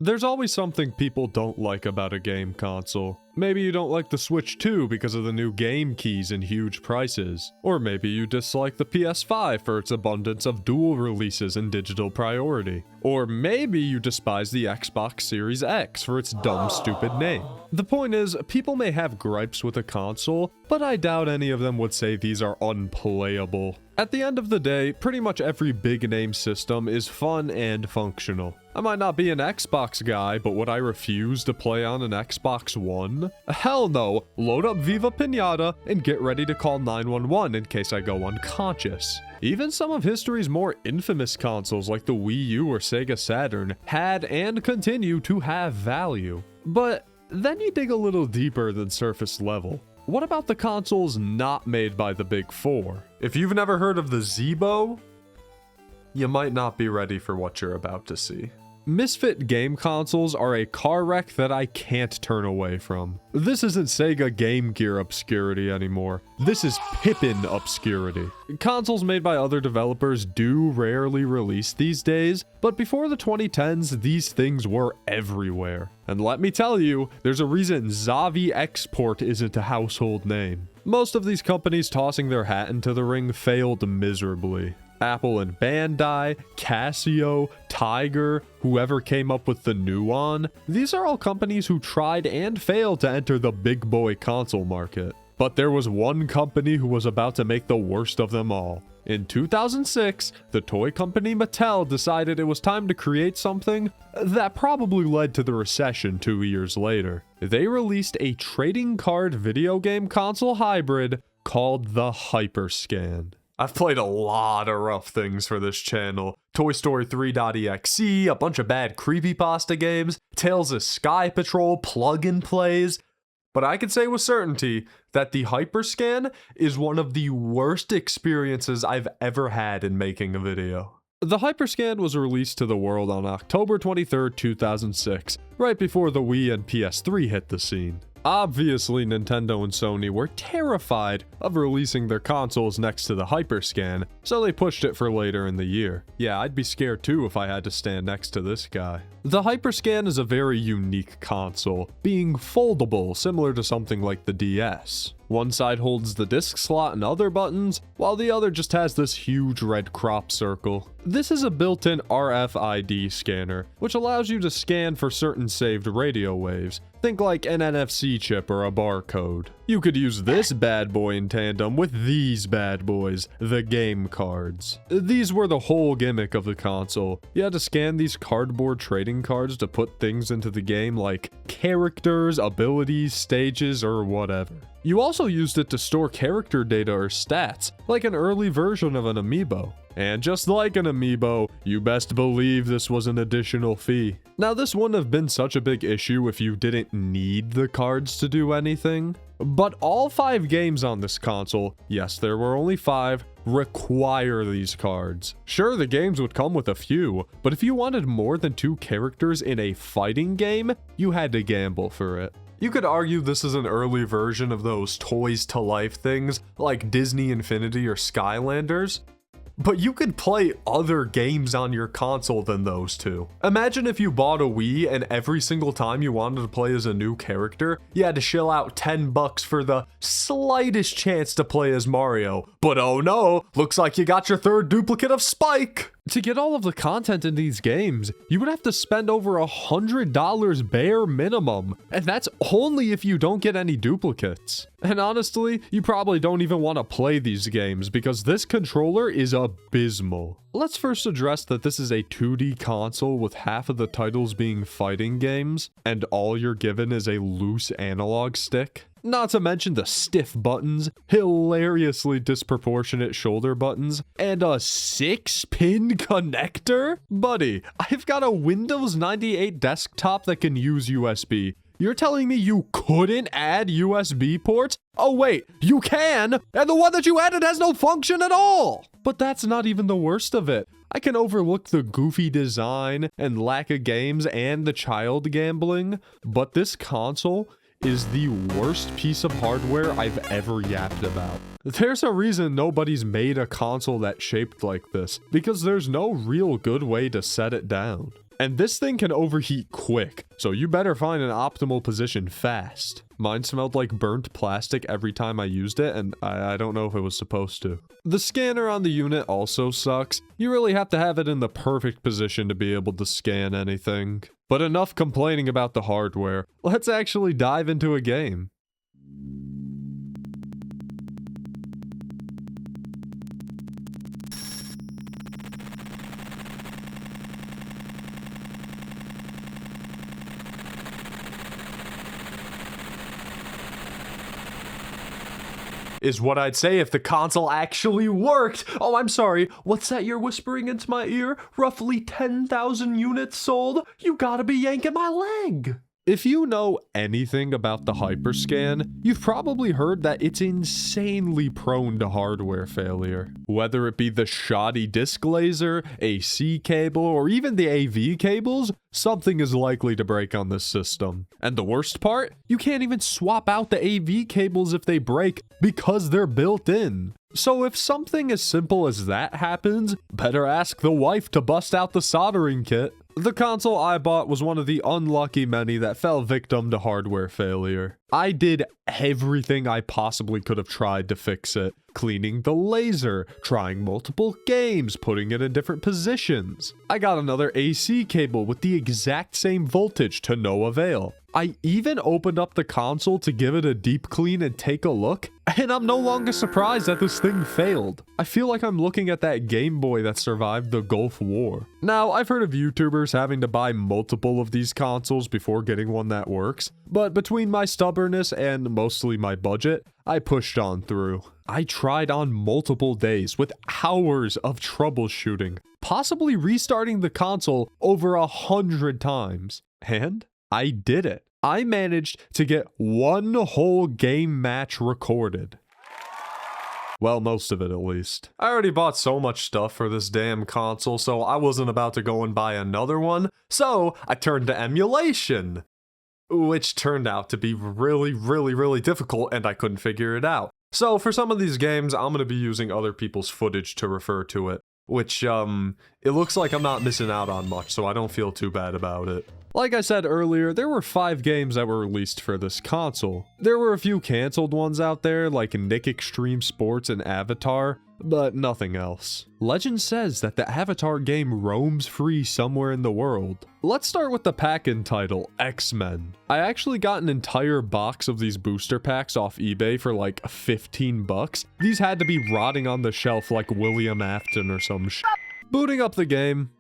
There's always something people don't like about a game console. Maybe you don't like the Switch 2 because of the new game keys and huge prices. Or maybe you dislike the PS5 for its abundance of dual releases and digital priority. Or maybe you despise the Xbox Series X for its dumb, stupid name. The point is, people may have gripes with a console, but I doubt any of them would say these are unplayable. At the end of the day, pretty much every big name system is fun and functional. I might not be an Xbox guy, but would I refuse to play on an Xbox One? Hell no! Load up Viva Pinata and get ready to call 911 in case I go unconscious. Even some of history's more infamous consoles like the Wii U or Sega Saturn had and continue to have value. But then you dig a little deeper than surface level. What about the consoles not made by the Big Four? If you've never heard of the Zeebo, you might not be ready for what you're about to see. Misfit game consoles are a car wreck that I can't turn away from. This isn't Sega Game Gear obscurity anymore. This is Pippin obscurity. Consoles made by other developers do rarely release these days, but before the 2010s, these things were everywhere. And let me tell you, there's a reason Zavi Export isn't a household name. Most of these companies tossing their hat into the ring failed miserably. Apple and Bandai, Casio, Tiger, whoever came up with the Nuon, these are all companies who tried and failed to enter the big boy console market. But there was one company who was about to make the worst of them all. In 2006, the toy company Mattel decided it was time to create something that probably led to the recession 2 years later. They released a trading card video game console hybrid called the HyperScan. I've played a lot of rough things for this channel. Toy Story 3.exe, a bunch of bad creepypasta games, Tales of Sky Patrol plug-in plays. But I can say with certainty that the HyperScan is one of the worst experiences I've ever had in making a video. The HyperScan was released to the world on October 23, 2006, right before the Wii and PS3 hit the scene. Obviously, Nintendo and Sony were terrified of releasing their consoles next to the HyperScan, so they pushed it for later in the year. Yeah, I'd be scared too if I had to stand next to this guy. The HyperScan is a very unique console, being foldable similar to something like the DS. One side holds the disc slot and other buttons, while the other just has this huge red crop circle. This is a built-in RFID scanner, which allows you to scan for certain saved radio waves. Think like an NFC chip or a barcode. You could use this bad boy in tandem with these bad boys, the game cards. These were the whole gimmick of the console. You had to scan these cardboard trading cards to put things into the game like characters, abilities, stages, or whatever. You also used it to store character data or stats, like an early version of an amiibo. And just like an amiibo, you best believe this was an additional fee. Now, this wouldn't have been such a big issue if you didn't need the cards to do anything. But all 5 games on this console, yes, there were only 5, require these cards. Sure, the games would come with a few, but if you wanted more than 2 characters in a fighting game, you had to gamble for it. You could argue this is an early version of those toys to life things like Disney Infinity or Skylanders, but you could play other games on your console than those two. Imagine if you bought a Wii and every single time you wanted to play as a new character, you had to shell out $10 for the slightest chance to play as Mario. But oh no, looks like you got your third duplicate of Spike! To get all of the content in these games, you would have to spend over $100 bare minimum, and that's only if you don't get any duplicates. And honestly, you probably don't even want to play these games because this controller is abysmal. Let's first address that this is a 2D console with half of the titles being fighting games, and all you're given is a loose analog stick. Not to mention the stiff buttons, hilariously disproportionate shoulder buttons, and a 6-pin connector? Buddy, I've got a Windows 98 desktop that can use USB. You're telling me you couldn't add USB ports? Oh wait, you can! And the one that you added has no function at all! But that's not even the worst of it. I can overlook the goofy design and lack of games and the child gambling, but this console is the worst piece of hardware I've ever yapped about. There's a reason nobody's made a console that's shaped like this, because there's no real good way to set it down. And this thing can overheat quick, so you better find an optimal position fast. Mine smelled like burnt plastic every time I used it, and I don't know if it was supposed to. The scanner on the unit also sucks. You really have to have it in the perfect position to be able to scan anything. But enough complaining about the hardware. Let's actually dive into a game. Is what I'd say if the console actually worked. Oh, I'm sorry. What's that you're whispering into my ear? Roughly 10,000 units sold? You gotta be yanking my leg. If you know anything about the HyperScan, you've probably heard that it's insanely prone to hardware failure. Whether it be the shoddy disc laser, AC cable, or even the AV cables, something is likely to break on this system. And the worst part? You can't even swap out the AV cables if they break because they're built in. So if something as simple as that happens, better ask the wife to bust out the soldering kit. The console I bought was one of the unlucky many that fell victim to hardware failure. I did everything I possibly could have tried to fix it. Cleaning the laser, trying multiple games, putting it in different positions. I got another AC cable with the exact same voltage to no avail. I even opened up the console to give it a deep clean and take a look, and I'm no longer surprised that this thing failed. I feel like I'm looking at that Game Boy that survived the Gulf War. Now, I've heard of YouTubers having to buy multiple of these consoles before getting one that works, but between my stubbornness and mostly my budget, I pushed on through. I tried on multiple days with hours of troubleshooting, possibly restarting the console over 100 times. And I did it. I managed to get one whole game match recorded. Well, most of it at least. I already bought so much stuff for this damn console, so I wasn't about to go and buy another one, so I turned to emulation. Which turned out to be really difficult, and I couldn't figure it out. So for some of these games, I'm going to be using other people's footage to refer to it. Which, it looks like I'm not missing out on much, so I don't feel too bad about it. Like I said earlier, there were 5 games that were released for this console. There were a few canceled ones out there, like Nick Extreme Sports and Avatar, but nothing else. Legend says that the Avatar game roams free somewhere in the world. Let's start with the pack-in title, X-Men. I actually got an entire box of these booster packs off eBay for like 15 bucks. These had to be rotting on the shelf like William Afton or some sh**. Booting up the game.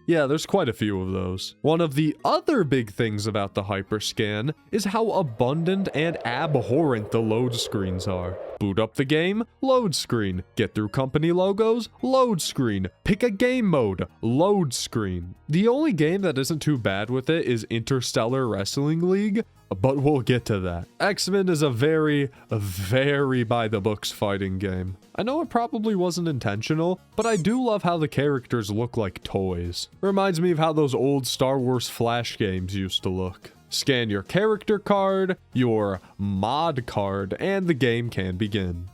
Yeah, there's quite a few of those. One of the other big things about the HyperScan is how abundant and abhorrent the load screens are. Boot up the game, load screen. Get through company logos, load screen. Pick a game mode, load screen. The only game that isn't too bad with it is Interstellar Wrestling League, but we'll get to that. X-Men is a very by-the-books fighting game. I know it probably wasn't intentional, but I do love how the characters look like toys. Reminds me of how those old Star Wars Flash games used to look. Scan your character card, your mod card, and the game can begin.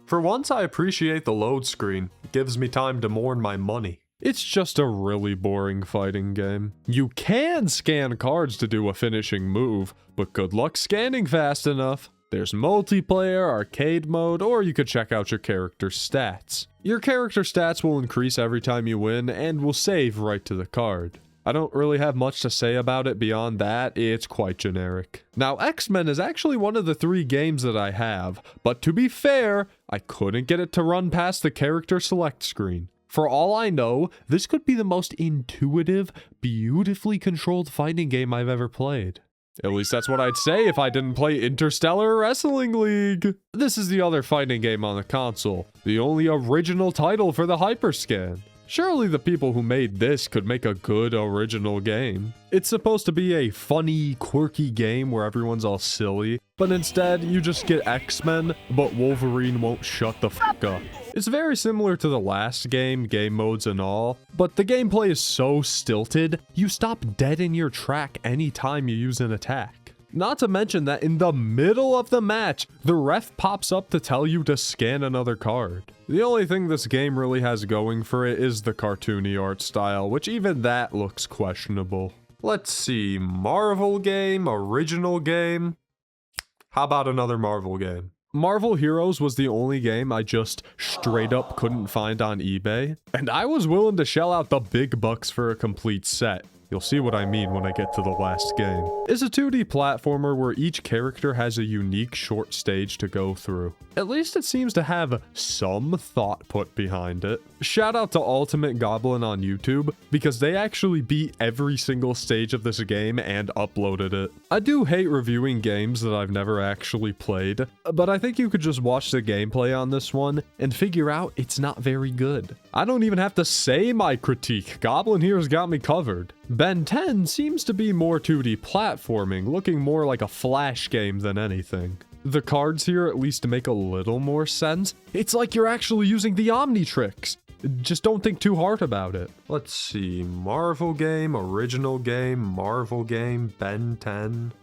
For once, I appreciate the load screen. It gives me time to mourn my money. It's just a really boring fighting game. You can scan cards to do a finishing move, but good luck scanning fast enough. There's multiplayer, arcade mode, or you could check out your character's stats. Your character stats will increase every time you win and will save right to the card. I don't really have much to say about it beyond that, it's quite generic. Now, X-Men is actually one of the 3 games that I have, but to be fair, I couldn't get it to run past the character select screen. For all I know, this could be the most intuitive, beautifully controlled fighting game I've ever played. At least that's what I'd say if I didn't play Interstellar Wrestling League. This is the other fighting game on the console, the only original title for the HyperScan. Surely the people who made this could make a good original game. It's supposed to be a funny, quirky game where everyone's all silly, but instead you just get X-Men, but Wolverine won't shut the fuck up. It's very similar to the last game modes and all, but the gameplay is so stilted, you stop dead in your track anytime you use an attack. Not to mention that in the middle of the match, the ref pops up to tell you to scan another card. The only thing this game really has going for it is the cartoony art style, which even that looks questionable. Let's see, Marvel game, original game. How about another Marvel game? Marvel Heroes was the only game I just straight up couldn't find on eBay, and I was willing to shell out the big bucks for a complete set. You'll see what I mean when I get to the last game. It's a 2D platformer where each character has a unique short stage to go through. At least it seems to have some thought put behind it. Shout out to Ultimate Goblin on YouTube, because they actually beat every single stage of this game and uploaded it. I do hate reviewing games that I've never actually played, but I think you could just watch the gameplay on this one and figure out it's not very good. I don't even have to say my critique. Goblin here's got me covered. Ben 10 seems to be more 2D platforming, looking more like a Flash game than anything. The cards here at least make a little more sense. It's like you're actually using the Omnitrix. Just don't think too hard about it. Let's see, Marvel game, original game, Marvel game, Ben 10.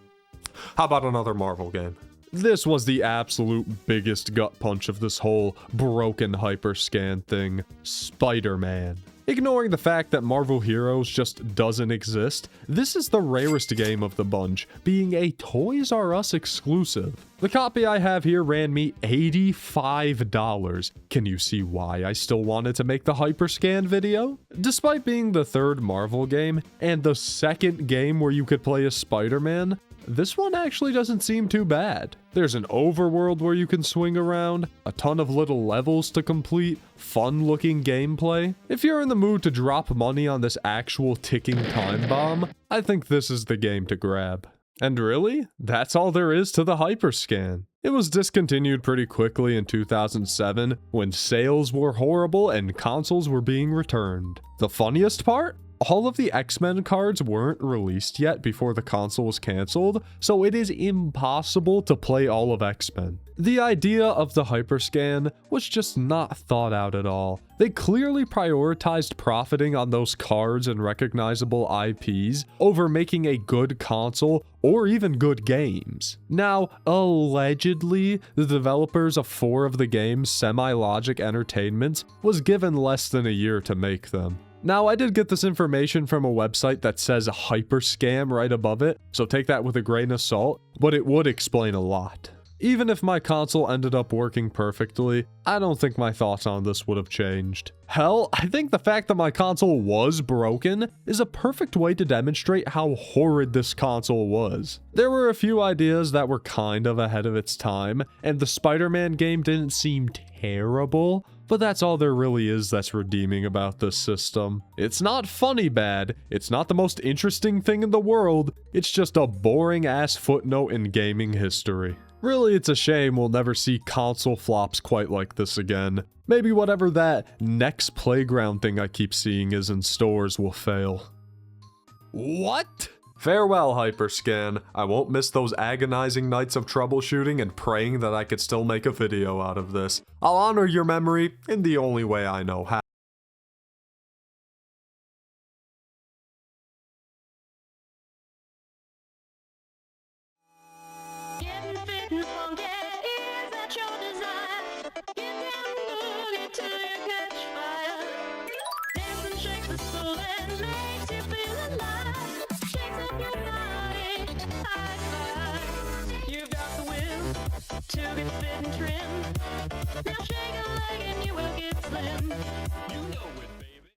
How about another Marvel game? This was the absolute biggest gut punch of this whole broken HyperScan thing. Spider-Man. Ignoring the fact that Marvel Heroes just doesn't exist, this is the rarest game of the bunch, being a Toys R Us exclusive. The copy I have here ran me $85. Can you see why I still wanted to make the HyperScan video? Despite being the third Marvel game, and the second game where you could play as Spider-Man, this one actually doesn't seem too bad. There's an overworld where you can swing around, a ton of little levels to complete, fun-looking gameplay. If you're in the mood to drop money on this actual ticking time bomb, I think this is the game to grab. And really, that's all there is to the HyperScan. It was discontinued pretty quickly in 2007 when sales were horrible and consoles were being returned. The funniest part? All of the X-Men cards weren't released yet before the console was canceled, so it is impossible to play all of X-Men. The idea of the HyperScan was just not thought out at all. They clearly prioritized profiting on those cards and recognizable IPs over making a good console or even good games. Now, allegedly, the developers of 4 of the games, Semi-Logic Entertainment, was given less than a year to make them. Now, I did get this information from a website that says HyperScam right above it, so take that with a grain of salt, but it would explain a lot. Even if my console ended up working perfectly, I don't think my thoughts on this would have changed. Hell, I think the fact that my console was broken is a perfect way to demonstrate how horrid this console was. There were a few ideas that were kind of ahead of its time, and the Spider-Man game didn't seem terrible, but that's all there really is that's redeeming about this system. It's not funny bad, it's not the most interesting thing in the world, it's just a boring ass footnote in gaming history. Really, it's a shame we'll never see console flops quite like this again. Maybe whatever that next Playground thing I keep seeing is in stores will fail. What? Farewell, HyperScan. I won't miss those agonizing nights of troubleshooting and praying that I could still make a video out of this. I'll honor your memory in the only way I know how. To get fit and trim. Now shake a leg and you will get slim. You know it.